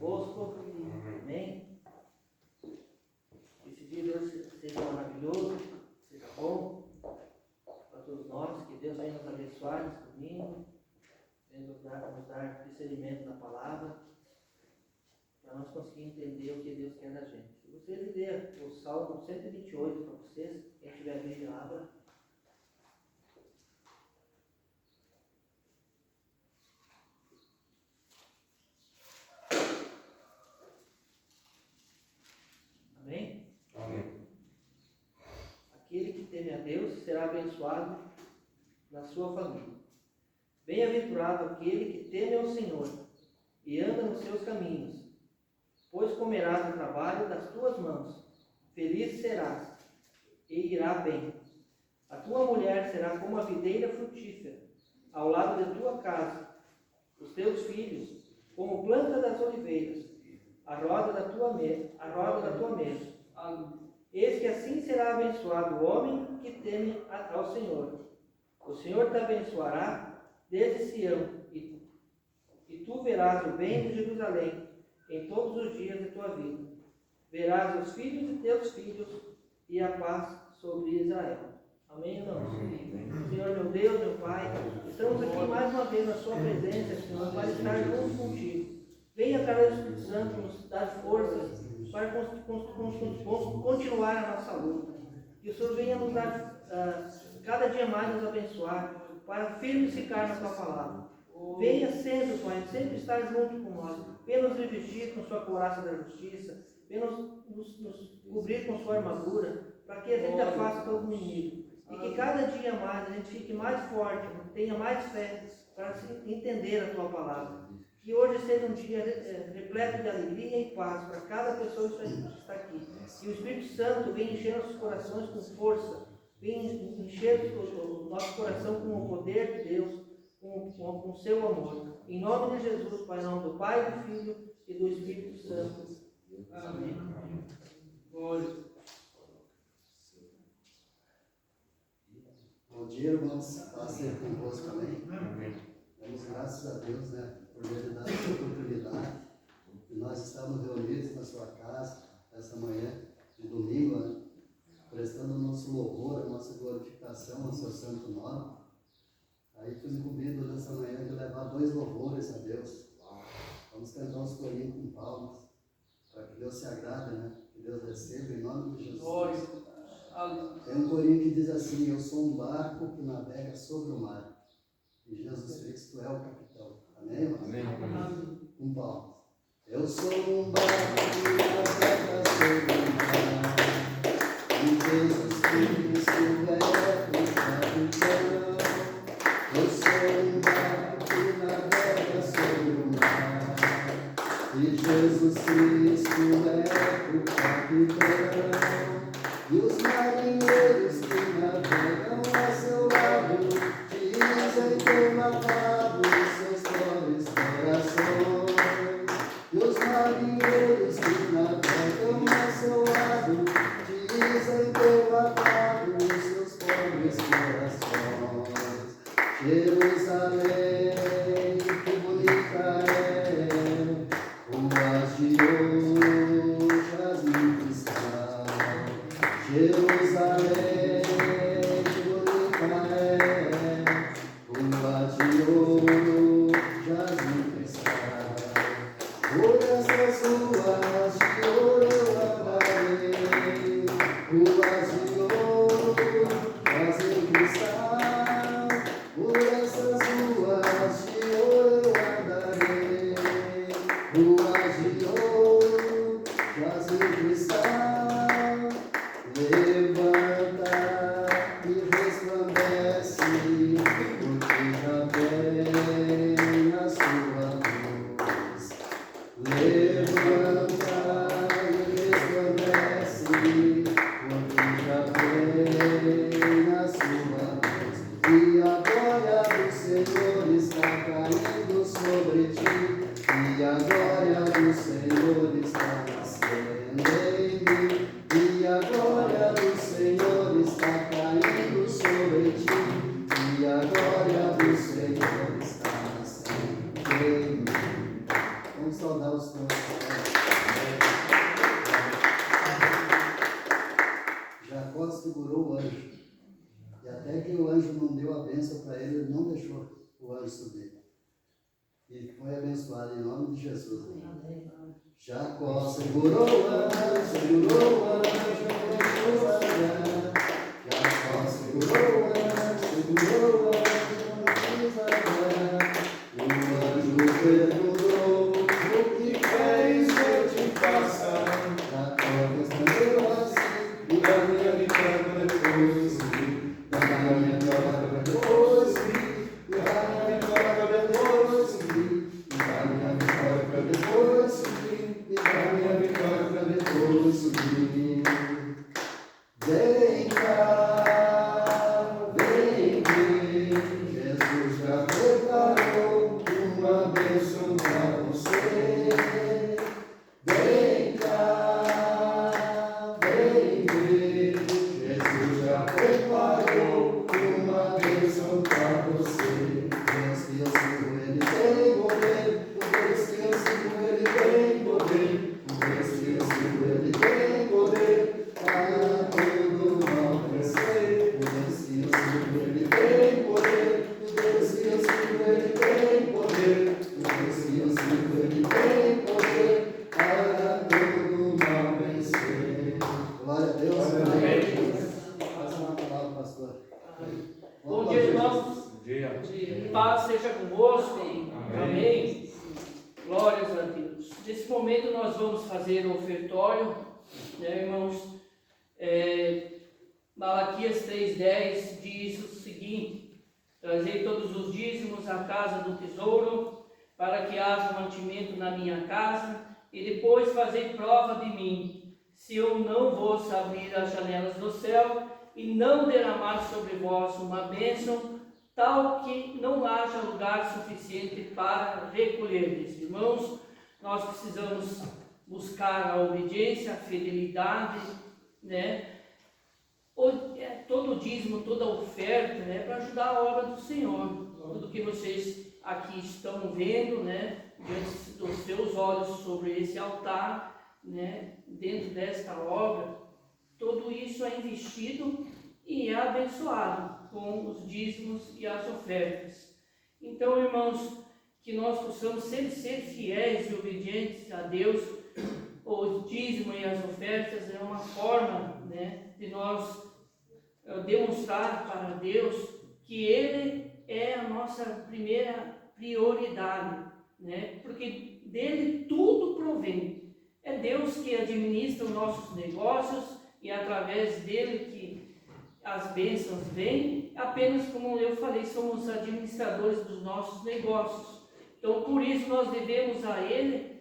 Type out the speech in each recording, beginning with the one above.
convosco. Amém. Esse dia Deus seja maravilhoso, seja bom para todos nós, que Deus venha nos abençoar nesse domingo, venha nos dar discernimento da palavra, para nós conseguir entender o que Deus quer da gente. Se vocês lerem o Salmo 128 para vocês, quem tiver a Bíblia, abra. Amém? Amém. Aquele que teme a Deus será abençoado na sua família. Bem-aventurado aquele que teme ao Senhor e anda nos seus caminhos, pois comerás o trabalho das tuas mãos. Feliz serás e irá bem. A tua mulher será como a videira frutífera ao lado de tua casa, os teus filhos como planta das oliveiras, a roda da tua mesa. Eis que assim será abençoado o homem que teme ao Senhor. O Senhor te abençoará desde Sião, e tu verás o bem de Jerusalém em todos os dias de tua vida. Verás os filhos de teus filhos e a paz sobre Israel. Amém, irmãos? Senhor, meu Deus, meu Pai, estamos aqui mais uma vez na sua presença, Senhor, para estar juntos contigo. Venha, através do Espírito Santo, nos dar forças para continuar a nossa luta. Que o Senhor venha nos dar, cada dia mais nos abençoar, para firmes ficar na tua palavra. Venha sempre, Pai, sempre estar junto com nós. Venha nos revestir com sua couraça da justiça. Venha nos cobrir com sua armadura, para que a gente afaste todo o inimigo. E que cada dia mais a gente fique mais forte, tenha mais fé para entender a tua palavra. Que hoje seja um dia repleto de alegria e paz para cada pessoa que está aqui. Que o Espírito Santo venha encher nossos corações com força, venha encher o nosso coração com o poder de Deus, com o seu amor. Em nome de Jesus, Pai, em nome do Pai, do Filho e do Espírito Santo. Amém. Glória. Bom dia, irmãos. Paz seja convosco, amém? Amém. Damos graças a Deus, por ter dado essa oportunidade de nós estarmos reunidos na sua casa essa manhã de domingo, prestando o nosso louvor, a nossa glorificação ao seu santo nome. Aí fui incumbido nessa manhã de levar 2 louvores a Deus. Vamos cantar os corinhos com palmas, para que Deus se agrade, que Deus receba em nome de Jesus. Tem um corinho que diz assim: eu sou um barco que navega sobre o mar, e Jesus Cristo é o capitão. Amém, irmão? Amém. Com palmas. Eu sou um barco que navega sobre o mar, e Jesus Cristo é o capitão. Eu sou um barco que navega sobre o mar, e Jesus Cristo é o capitão. E os marinheiros que navegam a seu lado dizem que lavado seus pobres corações. E os marinheiros que navegam a seu lado dizem que lavado seus pobres corações. Jerusalém, que bonita é, ruas de ouro, jasmim cristal. Jerusalém, que bonita é, ruas de ouro, jasmim cristal. Por essas ruas de ouro eu andarei, ruas de ouro, jasmim cristal. Por essas ruas de ouro eu andarei, ruas de ouro, jasmim cristal. Levanta e resplandece, porque já vem a sua luz. Levanta e resplandece, porque já vem a sua luz. E a glória do Senhor está caindo sobre ti, e a glória do Senhor está nascendo em mim. E a glória do Senhor está caindo sobre ti, e a glória do Senhor está nascendo em mim. Vamos saudar os pastor. Jacó segurou o anjo. E até que o anjo não deu a bênção para ele, ele não deixou o anjo subir. E foi abençoado em nome de Jesus. Amém. Jacó segurou o anjo, segurou o anjo, deixou a ganhar. Jacó segurou o anjo, segurou o anjo, não quis ganhar. O anjo perguntou: o que queres que eu te faça? Jacó respondeu assim: me dá minha vitória depois, dá minha vitória depois, me dá minha vitória depois, me dá minha vitória para depois subir, me dá minha vitória para depois subir. Vem cá, vem ver, Jesus já preparou uma bênção para você. Vem cá, vem ver, Jesus já preparou uma bênção para você. Deus que eu sigo, ele tem poder. O Deus que eu sigo, ele tem poder. O Deus que eu sigo, ele tem poder. Para todo mal vencer. O Deus que eu sigo, ele tem poder. O Deus que eu sigo, ele tem poder. O Deus que eu sigo, ele tem poder. Para todo mal vencer. Glória a Deus. Passa uma palavra, pastor. Bom dia, irmãos. Bom dia. Paz seja convosco. Amém. Glórias a Deus. Nesse momento nós vamos fazer o ofertório, né, irmãos? Malaquias 3,10 diz o seguinte: trazei todos os dízimos à casa do tesouro, para que haja mantimento na minha casa, e depois fazei prova de mim, se eu não vos abrir as janelas do céu e não derramar sobre vós uma bênção, tal que não haja lugar suficiente para recolher-lhes. Irmãos, nós precisamos buscar a obediência, a fidelidade, né? Todo o dízimo, toda a oferta, né? Para ajudar a obra do Senhor. Tudo que vocês aqui estão vendo, né? Diante dos seus olhos sobre esse altar, né? Dentro desta obra, tudo isso é investido e é abençoado com os dízimos e as ofertas. Então, irmãos, que nós possamos sempre ser fiéis e obedientes a Deus. O dízimo e as ofertas é uma forma, né, de nós demonstrar para Deus que Ele é a nossa primeira prioridade, né? Porque dele tudo provém. É Deus que administra os nossos negócios e através dele que as bênçãos vêm. Apenas, como eu falei, somos administradores dos nossos negócios. Então, por isso nós devemos a Ele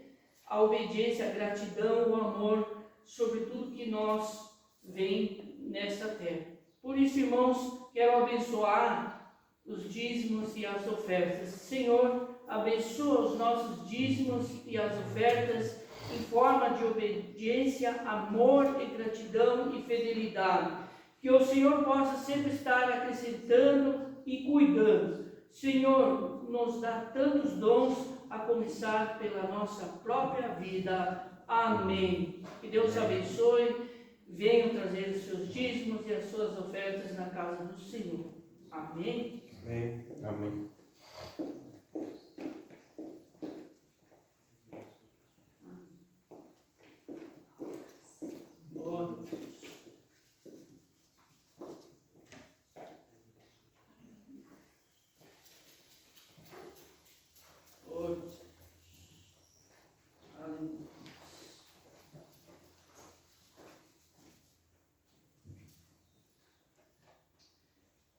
a obediência, a gratidão, o amor sobre tudo que nós vem nesta terra. Por isso, irmãos, quero abençoar os dízimos e as ofertas. Senhor, abençoa os nossos dízimos e as ofertas em forma de obediência, amor e gratidão e fidelidade. Que o Senhor possa sempre estar acrescentando e cuidando. Senhor, nos dá tantos dons, a começar pela nossa própria vida. Amém. Que Deus abençoe. Venham trazer os seus dízimos e as suas ofertas na casa do Senhor. Amém. Amém. Amém.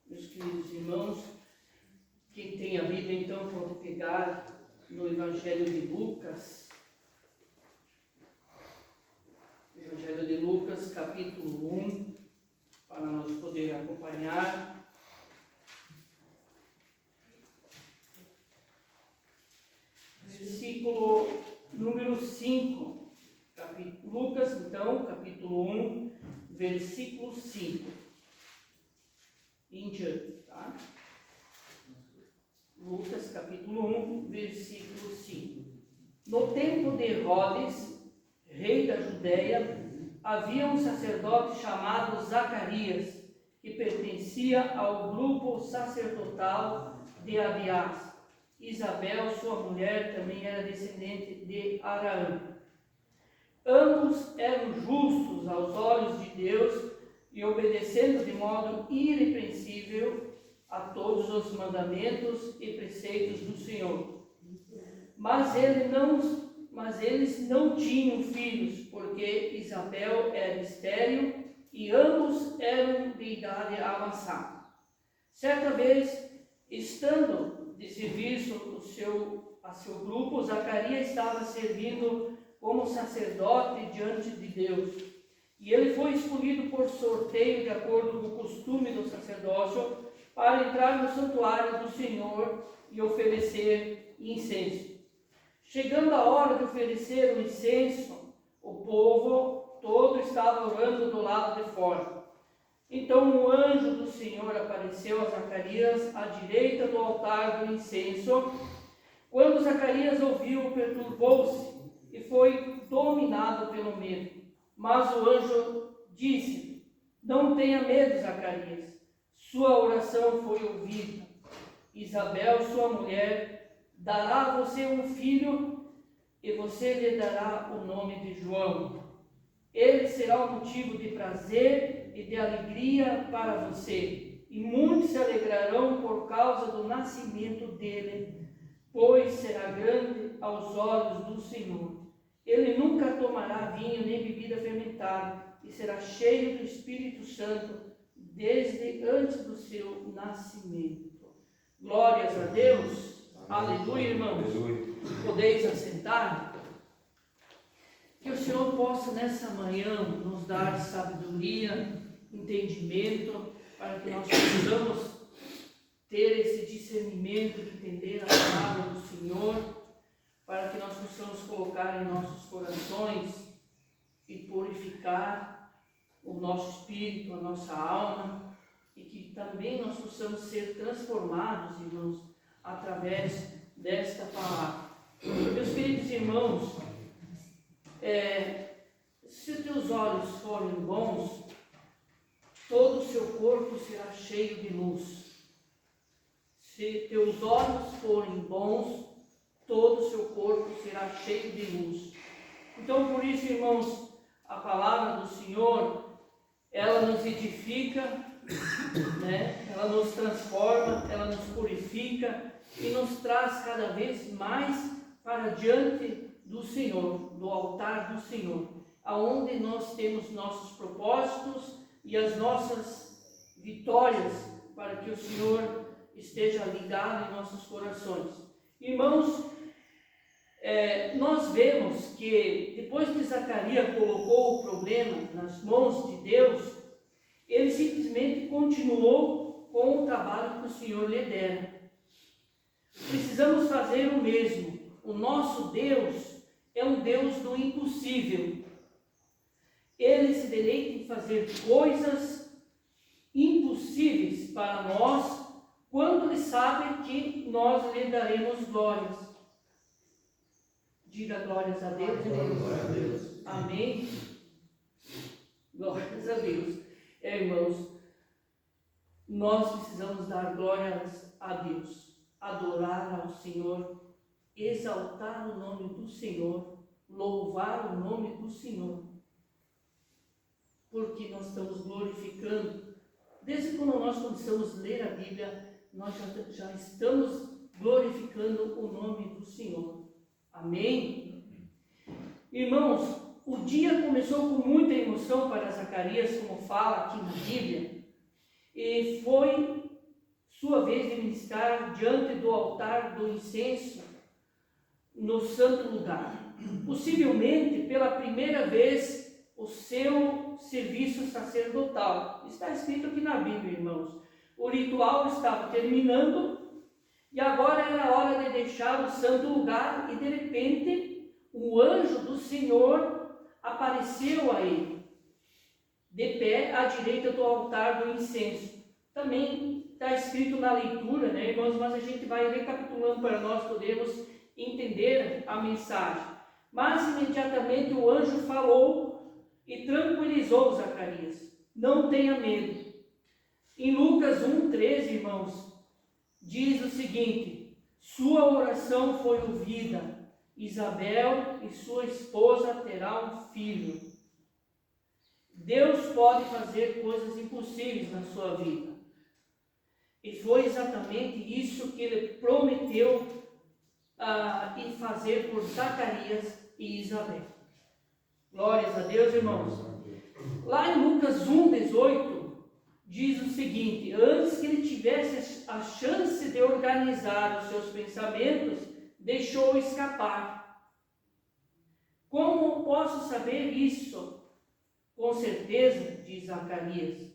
Meus queridos irmãos, quem tem a Bíblia, então, pode pegar no Evangelho de Lucas. Evangelho de Lucas, capítulo 1, para nós poder acompanhar. Versículo número 5. Lucas, então, capítulo 1, versículo 5. Em diante, tá? Lucas, capítulo 1, versículo 5. No tempo de Herodes, rei da Judéia, havia um sacerdote chamado Zacarias, que pertencia ao grupo sacerdotal de Abiás. Isabel, sua mulher, também era descendente de Araã. Ambos eram justos aos olhos de Deus e obedecendo de modo irrepreensível a todos os mandamentos e preceitos do Senhor. Mas eles não tinham filhos, porque Isabel era estéril e ambos eram de idade avançada. Certa vez, estando de serviço a seu grupo, Zacarias estava servindo como sacerdote diante de Deus. E ele foi escolhido por sorteio, de acordo com o costume do sacerdócio, para entrar no santuário do Senhor e oferecer incenso. Chegando a hora de oferecer o incenso, o povo todo estava orando do lado de fora. Então um anjo do Senhor apareceu a Zacarias à direita do altar do incenso. Quando Zacarias ouviu, perturbou-se e foi dominado pelo medo. Mas o anjo disse: não tenha medo, Zacarias, sua oração foi ouvida. Isabel, sua mulher, dará a você um filho e você lhe dará o nome de João. Ele será um motivo de prazer e de alegria para você, e muitos se alegrarão por causa do nascimento dele, pois será grande aos olhos do Senhor. Ele nunca tomará vinho nem bebida fermentada, e será cheio do Espírito Santo desde antes do seu nascimento. Glórias a Deus. Aleluia, irmãos. Aleluia. Podeis assentar? Que o Senhor possa nessa manhã nos dar sabedoria, entendimento, para que nós possamos ter esse discernimento de entender a palavra do Senhor, para que nós possamos colocar em nossos corações e purificar o nosso espírito, a nossa alma, e que também nós possamos ser transformados, irmãos, através desta palavra. Meus queridos irmãos, se os teus olhos forem bons, todo o seu corpo será cheio de luz. Se teus olhos forem bons, todo o seu corpo será cheio de luz. Então, por isso, irmãos, a palavra do Senhor, ela nos edifica, né? Ela nos transforma, ela nos purifica e nos traz cada vez mais para diante do Senhor, do altar do Senhor, aonde nós temos nossos propósitos e as nossas vitórias, para que o Senhor esteja ligado em nossos corações. Irmãos, nós vemos que depois que Zacarias colocou o problema nas mãos de Deus, ele simplesmente continuou com o trabalho que o Senhor lhe dera. Precisamos fazer o mesmo. O nosso Deus é um Deus do impossível. Ele se deleita em fazer coisas impossíveis para nós, quando Ele sabe que nós lhe daremos glórias. Diga glórias a Deus. Glória a Deus. Amém? Glórias a Deus. Irmãos, nós precisamos dar glórias a Deus, adorar ao Senhor, exaltar o nome do Senhor, louvar o nome do Senhor, porque nós estamos glorificando. Desde quando nós começamos a ler a Bíblia, nós já estamos glorificando o nome do Senhor. Amém? Irmãos, o dia começou com muita emoção para Zacarias, como fala aqui na Bíblia, e foi sua vez de ministrar diante do altar do incenso no santo lugar. Possivelmente, pela primeira vez, o seu serviço sacerdotal. Está escrito aqui na Bíblia, irmãos. O ritual estava terminando e agora era a hora de deixar o santo lugar e, de repente, o anjo do Senhor apareceu a ele, de pé à direita do altar do incenso. Também está escrito na leitura, né, irmãos, mas a gente vai recapitulando para nós podermos entender a mensagem. Mas imediatamente o anjo falou e tranquilizou Zacarias. Não tenha medo. Em Lucas 1,13, irmãos, diz o seguinte: sua oração foi ouvida. Isabel e sua esposa terão um filho. Deus pode fazer coisas impossíveis na sua vida. E foi exatamente isso que ele prometeu em fazer por Zacarias e Isabel. Glórias a Deus, irmãos. Lá em Lucas 1,18, diz o seguinte: antes que ele tivesse a chance de organizar os seus pensamentos, deixou escapar. Como posso saber isso? Com certeza, diz Zacarias,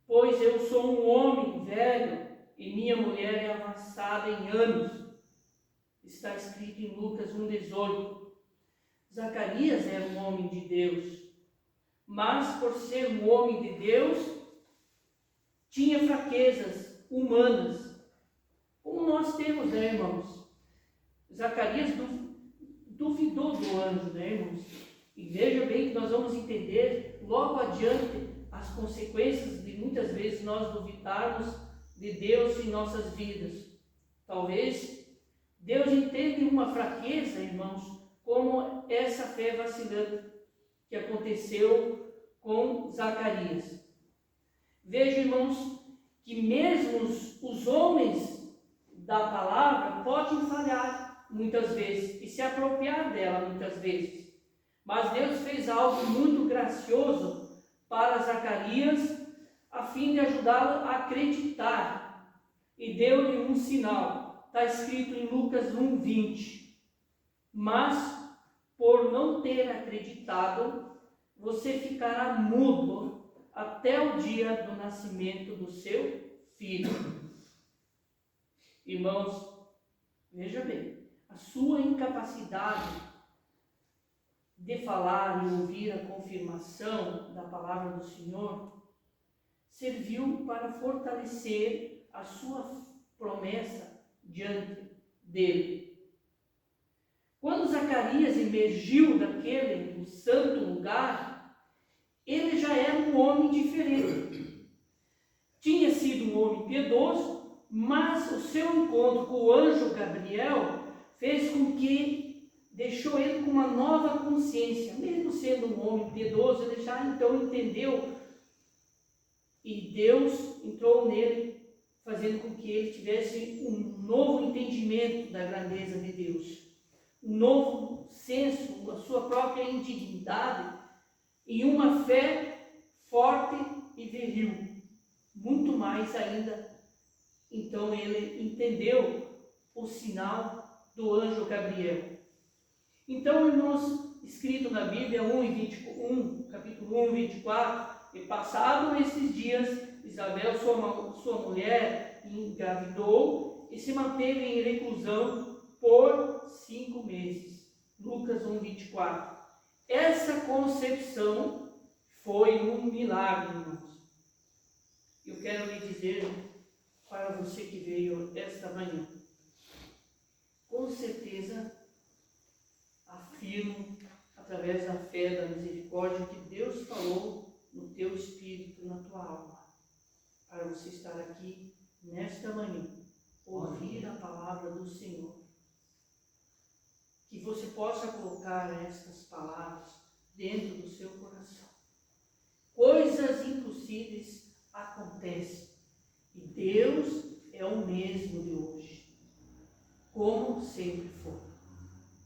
pois eu sou um homem velho e minha mulher é avançada em anos. Está escrito em Lucas 1,18. Zacarias era um homem de Deus, mas por ser um homem de Deus, tinha fraquezas humanas, como nós temos, né, irmãos? Zacarias duvidou do anjo, né, irmãos? E veja bem que nós vamos entender logo adiante as consequências de muitas vezes nós duvidarmos de Deus em nossas vidas. Talvez Deus entenda uma fraqueza, irmãos, como essa fé vacilante que aconteceu com Zacarias. Veja, irmãos, que mesmo os homens da palavra podem falhar muitas vezes e se apropriar dela muitas vezes. Mas Deus fez algo muito gracioso para Zacarias, a fim de ajudá-lo a acreditar, e deu-lhe um sinal. Está escrito em Lucas 1,20. Mas, por não ter acreditado, você ficará mudo até o dia do nascimento do seu filho. Irmãos, veja bem, a sua incapacidade de falar e ouvir a confirmação da palavra do Senhor serviu para fortalecer a sua promessa diante dele. Quando Zacarias emergiu daquele santo lugar, ele já era um homem diferente. Tinha sido um homem piedoso, mas o seu encontro com o anjo Gabriel fez com que deixou ele com uma nova consciência. Mesmo sendo um homem piedoso, ele já então entendeu, e Deus entrou nele, fazendo com que ele tivesse um novo entendimento da grandeza de Deus, um novo senso, a sua própria indignidade e uma fé forte e viril, muito mais ainda. Então ele entendeu o sinal do anjo Gabriel. Então, irmãos, escrito na Bíblia capítulo 1, 24, e passado esses dias, Isabel, sua mulher, engravidou e se manteve em reclusão por 5 meses. Lucas 1, 24. Essa concepção foi um milagre, irmãos. Eu quero lhe dizer para você que veio esta manhã, com certeza afirmo, através da fé, da misericórdia, que Deus falou no teu espírito, na tua alma, para você estar aqui nesta manhã, ouvir a palavra do Senhor. Que você possa colocar estas palavras dentro do seu coração. Coisas impossíveis acontecem, e Deus é o mesmo de hoje, como sempre foi.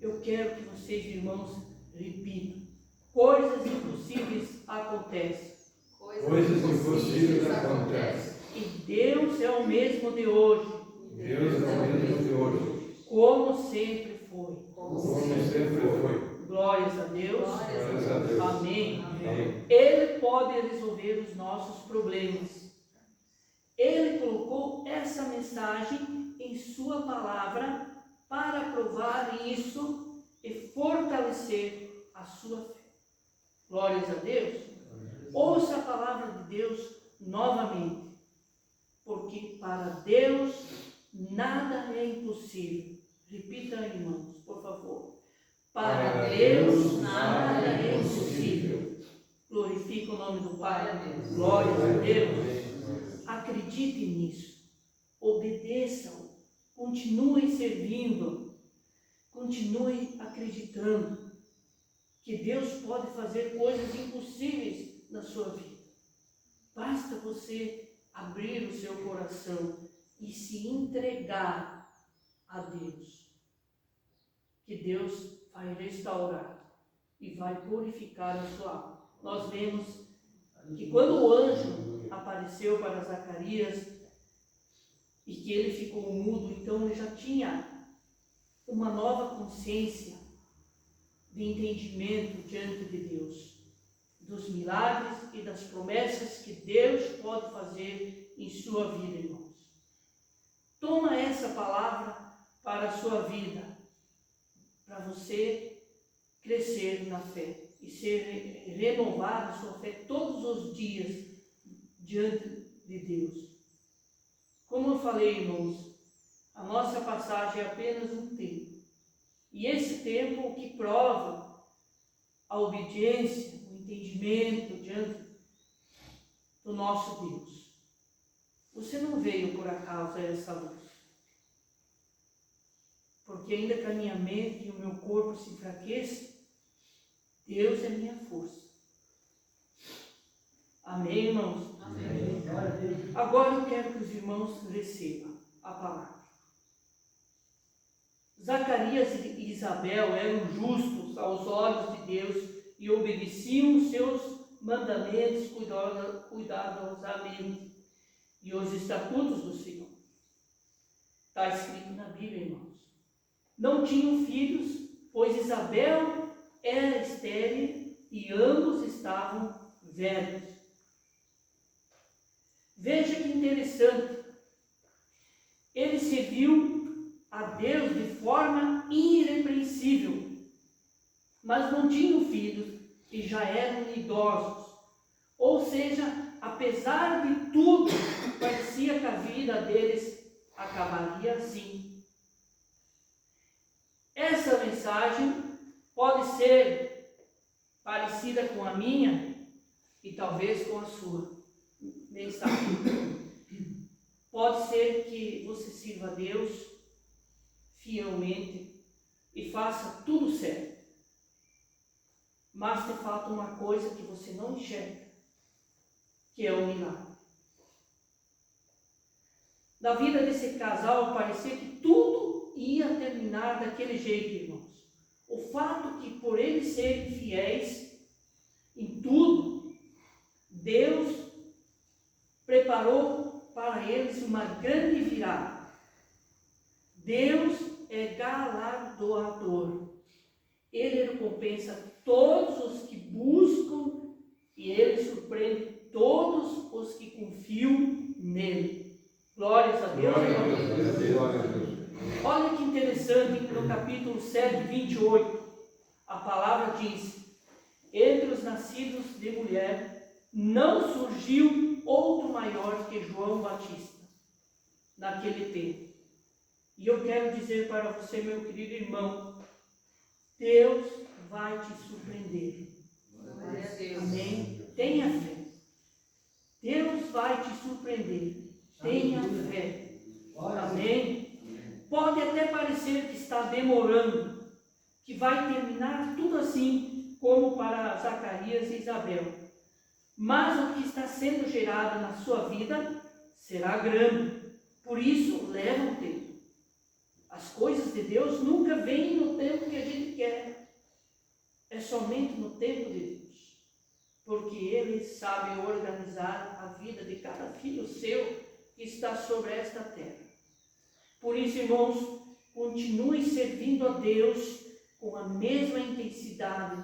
Eu quero que vocês, irmãos, repitam: coisas impossíveis acontecem. Coisas impossíveis acontecem. E Deus é o mesmo de hoje. Deus é o mesmo de hoje. Como sempre foi. Como sempre foi. Glórias a Deus. Glórias a Deus. Amém. Amém. Ele pode resolver os nossos problemas. Ele colocou essa mensagem em sua palavra para provar isso e fortalecer a sua fé. Glórias a Deus. Ouça a palavra de Deus novamente, porque para Deus nada é impossível. Repita, irmãos, por favor. Para Deus nada é impossível. Glorifica o nome do Pai. Glória a Deus. Acredite nisso. Obedeçam. Continue servindo. Continue acreditando que Deus pode fazer coisas impossíveis na sua vida. Basta você abrir o seu coração e se entregar a Deus. Que Deus vai restaurar e vai purificar a sua alma. Nós vemos que quando o anjo apareceu para Zacarias e que ele ficou mudo, então ele já tinha uma nova consciência de entendimento diante de Deus, dos milagres e das promessas que Deus pode fazer em sua vida, irmãos. Toma essa palavra para a sua vida, para você crescer na fé e ser renovada a sua fé todos os dias diante de Deus. Como eu falei, irmãos, a nossa passagem é apenas um tempo. E esse tempo que prova a obediência, o entendimento diante do nosso Deus. Você não veio por acaso a essa luz. Porque ainda que a minha mente e o meu corpo se enfraqueçam, Deus é minha força. Amém, irmãos? Amém. Agora eu quero que os irmãos recebam a palavra. Zacarias e Isabel eram justos aos olhos de Deus e obedeciam os seus mandamentos cuidadosamente e os estatutos do Senhor. Está escrito na Bíblia, irmãos. Não tinham filhos, pois Isabel era estéril e ambos estavam velhos. Veja que interessante. Ele serviu a Deus de forma irrepreensível, mas não tinham filhos e já eram idosos. Ou seja, apesar de tudo, parecia que a vida deles acabaria assim. Essa mensagem pode ser parecida com a minha e talvez com a sua mensagem. Pode ser que você sirva a Deus fielmente e faça tudo certo. Mas te falta uma coisa que você não enxerga, que é o milagre. Na vida desse casal parecia que tudo ia terminar daquele jeito, irmãos. O fato que por eles serem fiéis em tudo, Deus preparou para eles uma grande virada. Deus é galardoador. Ele recompensa todos os que buscam e ele surpreende todos os que confiam nele. Glórias a Deus. Glória a Deus. Glória a Deus. Olha que interessante, no capítulo 7, 28, a palavra diz: entre os nascidos de mulher não surgiu outro maior que João Batista naquele tempo. E eu quero dizer para você, meu querido irmão, Deus vai te surpreender. Glória a Deus. Amém? Tenha fé. Deus vai te surpreender. Tenha fé. Amém? Pode até parecer que está demorando, que vai terminar tudo assim como para Zacarias e Isabel. Mas o que está sendo gerado na sua vida será grande. Por isso, leva um tempo. As coisas de Deus nunca vêm no tempo que a gente quer. É somente no tempo de Deus. Porque Ele sabe organizar a vida de cada filho seu que está sobre esta terra. Por isso, irmãos, continue servindo a Deus com a mesma intensidade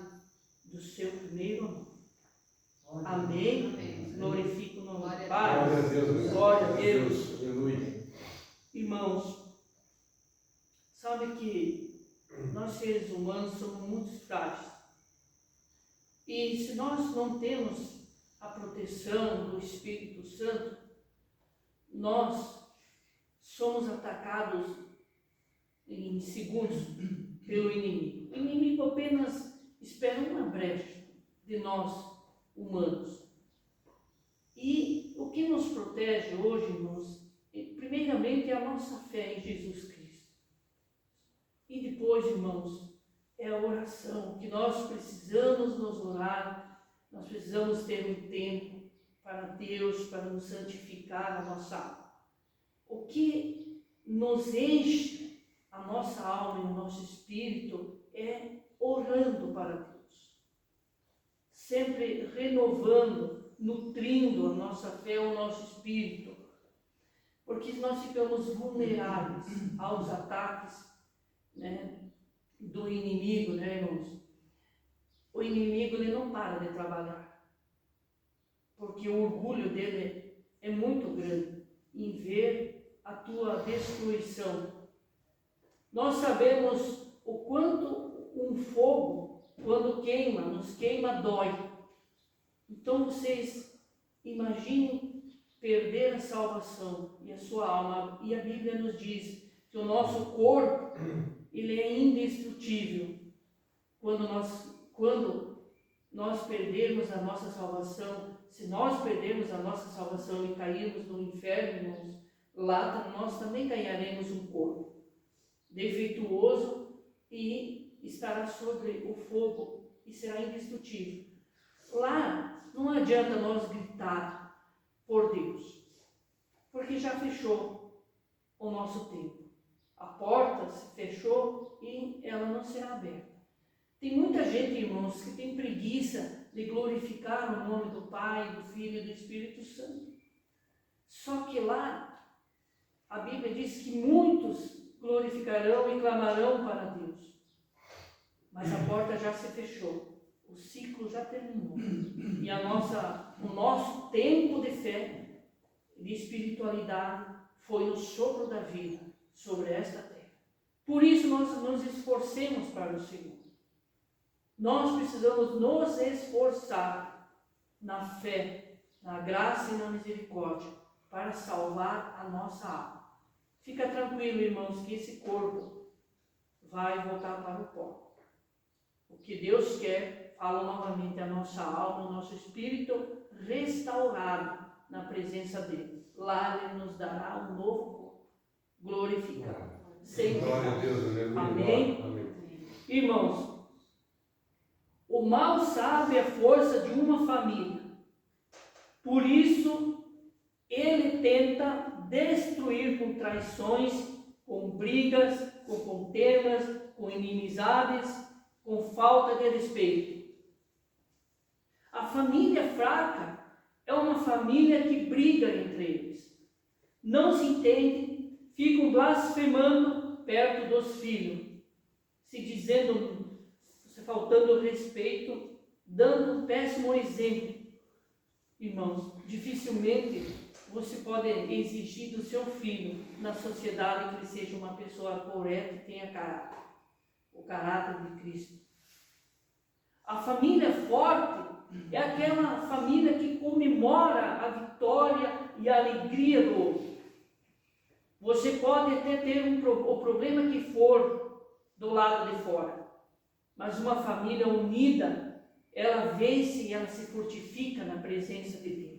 do seu primeiro amor. Amém? Amém. Glorifico o nome do Glória a Pai. Glória a Deus. Glória a Deus. Aleluia. Irmãos, sabe que nós seres humanos somos muito frágeis. E se nós não temos a proteção do Espírito Santo, nós somos atacados em segundos pelo inimigo. O inimigo apenas espera uma brecha de nós, humanos. E o que nos protege hoje, irmãos, primeiramente é a nossa fé em Jesus Cristo. E depois, irmãos, é a oração, que nós precisamos nos orar, nós precisamos ter um tempo para Deus, para nos santificar a nossa alma. O que nos enche a nossa alma e o nosso espírito é orando para Deus, sempre renovando, nutrindo a nossa fé, o nosso espírito, porque nós ficamos vulneráveis aos ataques, né, do inimigo, né, irmãos? O inimigo, ele não para de trabalhar, porque o orgulho dele é muito grande em ver a tua destruição. Nós sabemos o quanto um fogo, quando queima, nos queima, dói. Então vocês imaginem perder a salvação e a sua alma. E a Bíblia nos diz que o nosso corpo, ele é indestrutível. Quando nós perdermos a nossa salvação, se nós perdermos a nossa salvação e cairmos no inferno, irmãos, lá nós também ganharemos um corpo defeituoso e estará sobre o fogo e será indestrutível. Lá não adianta nós gritar por Deus, porque já fechou o nosso tempo. A porta se fechou e ela não será aberta. Tem muita gente, irmãos, que tem preguiça de glorificar o nome do Pai, do Filho e do Espírito Santo. Só que lá, a Bíblia diz que muitos glorificarão e clamarão para Deus. Mas a porta já se fechou. O ciclo já terminou. E o nosso tempo de fé, de espiritualidade, foi o sopro da vida sobre esta terra. Por isso nós nos esforcemos para o Senhor. Nós precisamos nos esforçar na fé, na graça e na misericórdia para salvar a nossa alma. Fica tranquilo, irmãos, que esse corpo vai voltar para o pó. O que Deus quer, falo novamente, a nossa alma, o nosso espírito restaurado na presença dele. Lá Ele nos dará um novo corpo, glorificado. Sem Glória a Deus, aleluia. Amém? Amém. Irmãos, o mal sabe a força de uma família. Por isso, ele tenta destruir com traições, com brigas, com contendas, com inimizades, com falta de respeito. A família fraca é uma família que briga entre eles. Não se entende, ficam blasfemando perto dos filhos, se dizendo, faltando respeito, dando um péssimo exemplo. Irmãos, dificilmente você pode exigir do seu filho na sociedade que ele seja uma pessoa correta e tenha caráter, o caráter de Cristo. A família forte é aquela família que comemora a vitória e a alegria do outro. Você pode até ter o problema que for do lado de fora, mas uma família unida, ela vence e ela se fortifica na presença de Deus.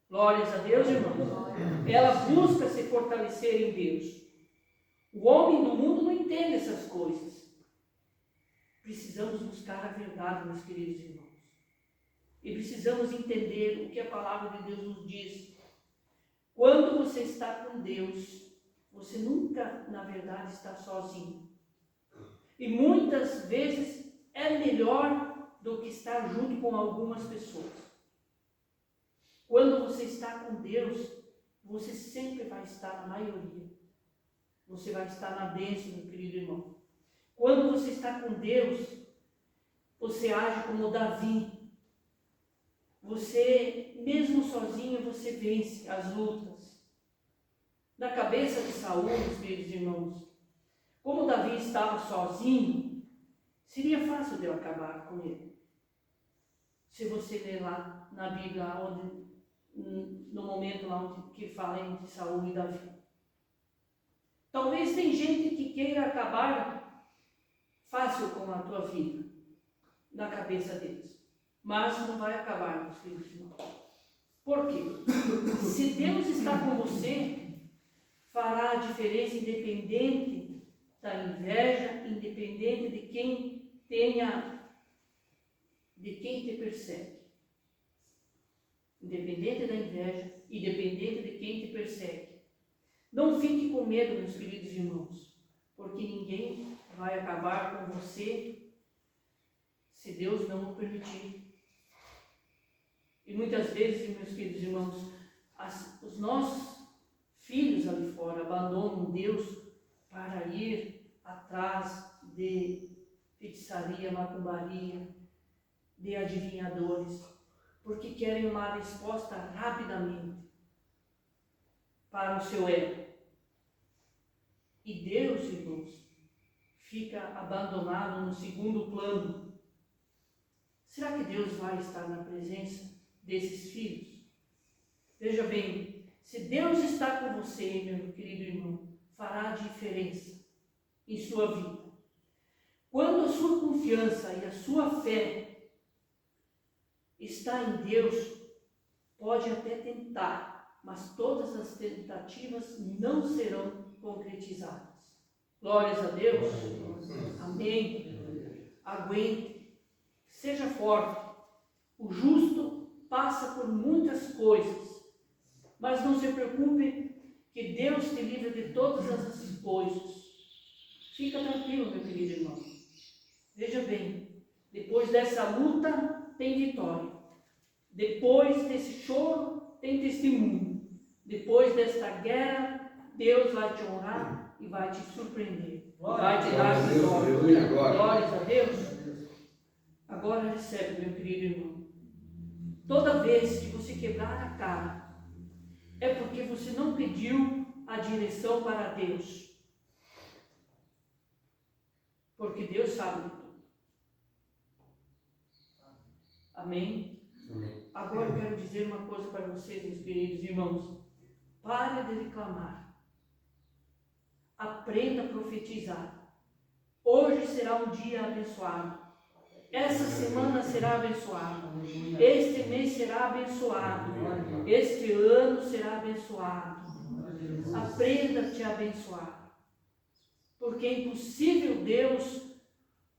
Glórias a Deus, irmãos. Ela busca se fortalecer em Deus. O homem do mundo não entende essas coisas. Precisamos buscar a verdade, meus queridos irmãos. E precisamos entender o que a palavra de Deus nos diz. Quando você está com Deus, você nunca, na verdade, está sozinho. E muitas vezes é melhor do que estar junto com algumas pessoas. Quando você está com Deus, você sempre vai estar na maioria. Você vai estar na bênção, meu querido irmão. Quando você está com Deus, você age como Davi. Você, mesmo sozinho, você vence as lutas. Na cabeça de Saul, meus queridos irmãos, como Davi estava sozinho, seria fácil de eu acabar com ele. Se você ler lá na Bíblia, no momento lá onde que fala entre Saul e Davi. Talvez tem gente que queira acabar fácil com a tua vida, na cabeça deles. Mas não vai acabar, meus filhos e irmãos. Por quê? Se Deus está com você, fará a diferença independente da inveja, independente de quem te persegue. Independente da inveja, independente de quem te persegue. Não fique com medo, meus queridos irmãos, porque ninguém vai acabar com você se Deus não o permitir. E muitas vezes, meus queridos irmãos, os nossos filhos ali fora abandonam Deus para ir atrás de feitiçaria, macumbaria, de adivinhadores, porque querem uma resposta rapidamente para o seu ego. E Deus, irmãos, fica abandonado no segundo plano. Será que Deus vai estar na presença desses filhos? Veja bem, se Deus está com você, meu querido irmão, fará diferença em sua vida. Quando a sua confiança e a sua fé está em Deus, pode até tentar, mas todas as tentativas não serão concretizadas. Glórias a Deus. Amém. Aguente. Seja forte. O justo passa por muitas coisas, mas não se preocupe que Deus te livra de todas essas coisas. Fica tranquilo, meu querido irmão. Veja bem, depois dessa luta tem vitória. Depois desse choro tem testemunho. Depois desta guerra, Deus vai te honrar e vai te surpreender. Vai te dar vitória. Glórias a Deus. Agora recebe, meu querido irmão. Toda vez que você quebrar a cara, é porque você não pediu a direção para Deus. Porque Deus sabe de tudo. Amém? Amém. Agora eu quero dizer uma coisa para vocês, meus queridos irmãos. Pare de reclamar. Aprenda a profetizar. Hoje será um dia abençoado. Essa semana será abençoada. Este mês será abençoado. Este ano será abençoado. Aprenda a te abençoar. Porque é impossível Deus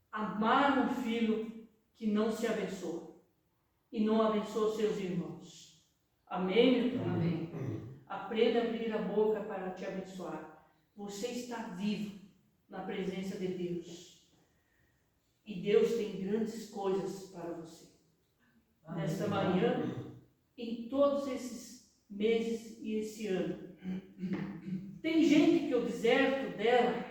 amar um filho que não se abençoa. E não abençoa seus irmãos. Amém, meu irmão? Amém. Aprenda a abrir a boca para te abençoar. Você está vivo na presença de Deus. E Deus tem grandes coisas para você. Amém. Nesta manhã, em todos esses meses e esse ano. Tem gente que o deserto dela